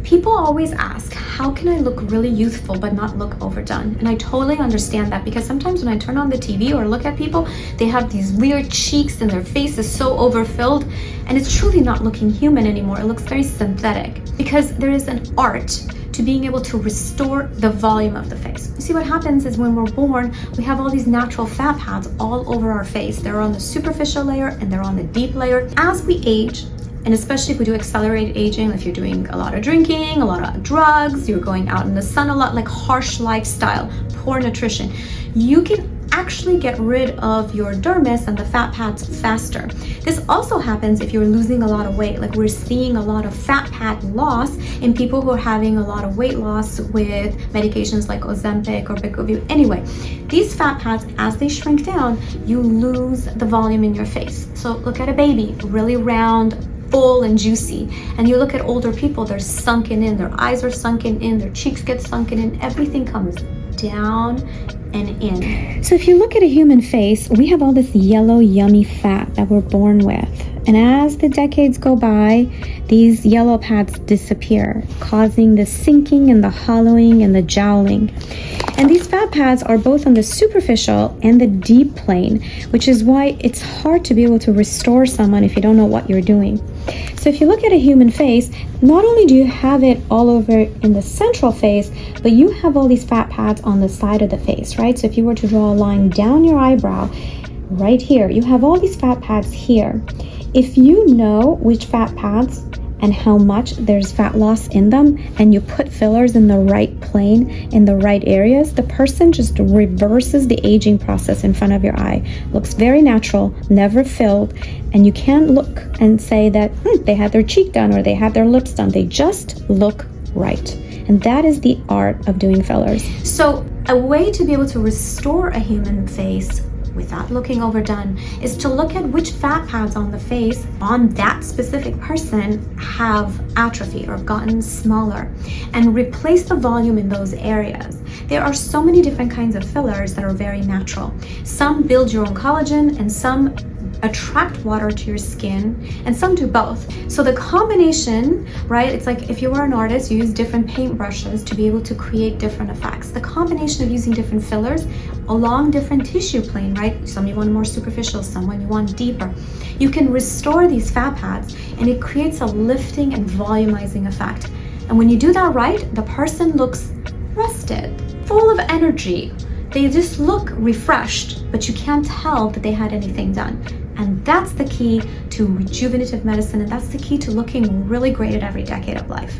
People always ask, how can I look really youthful but not look overdone? And I totally understand that, because sometimes when I turn on the TV or look at people, they have these weird cheeks and their face is so overfilled, and it's truly not looking human anymore. It looks very synthetic, because there is an art to being able to restore the volume of the face. You see, what happens is when we're born, we have all these natural fat pads all over our face. They're on the superficial layer and they're on the deep layer. As we age, and especially if we do accelerated aging, if you're doing a lot of drinking, a lot of drugs, you're going out in the sun a lot, like harsh lifestyle, poor nutrition, you can actually get rid of your dermis and the fat pads faster. This also happens if you're losing a lot of weight. Like, we're seeing a lot of fat pad loss in people who are having a lot of weight loss with medications like Ozempic or Blvd. Anyway, these fat pads, as they shrink down, you lose the volume in your face. So look at a baby, really round, full and juicy, and you look at older people, they're sunken in, their eyes are sunken in, their cheeks get sunken in, everything comes down and in. So if you look at a human face, we have all this yellow, yummy fat that we're born with. And as the decades go by, these yellow pads disappear, causing the sinking and the hollowing and the jowling. And these fat pads are both on the superficial and the deep plane, which is why it's hard to be able to restore someone if you don't know what you're doing. So if you look at a human face, not only do you have it all over in the central face, but you have all these fat pads on the side of the face, right? So if you were to draw a line down your eyebrow, right here, you have all these fat pads here. If you know which fat pads and how much there's fat loss in them, and you put fillers in the right plane, in the right areas, the person just reverses the aging process in front of your eye. Looks very natural, never filled, and you can't look and say that they had their cheek done or they had their lips done. They just look right. And that is the art of doing fillers. So a way to be able to restore a human face without looking overdone is to look at which fat pads on the face on that specific person have atrophied or gotten smaller, and replace the volume in those areas. There are so many different kinds of fillers that are very natural. Some build your own collagen, and some attract water to your skin, and some do both. So the combination, right, it's like if you were an artist, you use different paint brushes to be able to create different effects. The combination of using different fillers along different tissue plane, right? Some you want more superficial, someone you want deeper. You can restore these fat pads, and it creates a lifting and volumizing effect. And when you do that right, the person looks rested, full of energy. They just look refreshed, but you can't tell that they had anything done. And that's the key to rejuvenative medicine, and that's the key to looking really great at every decade of life.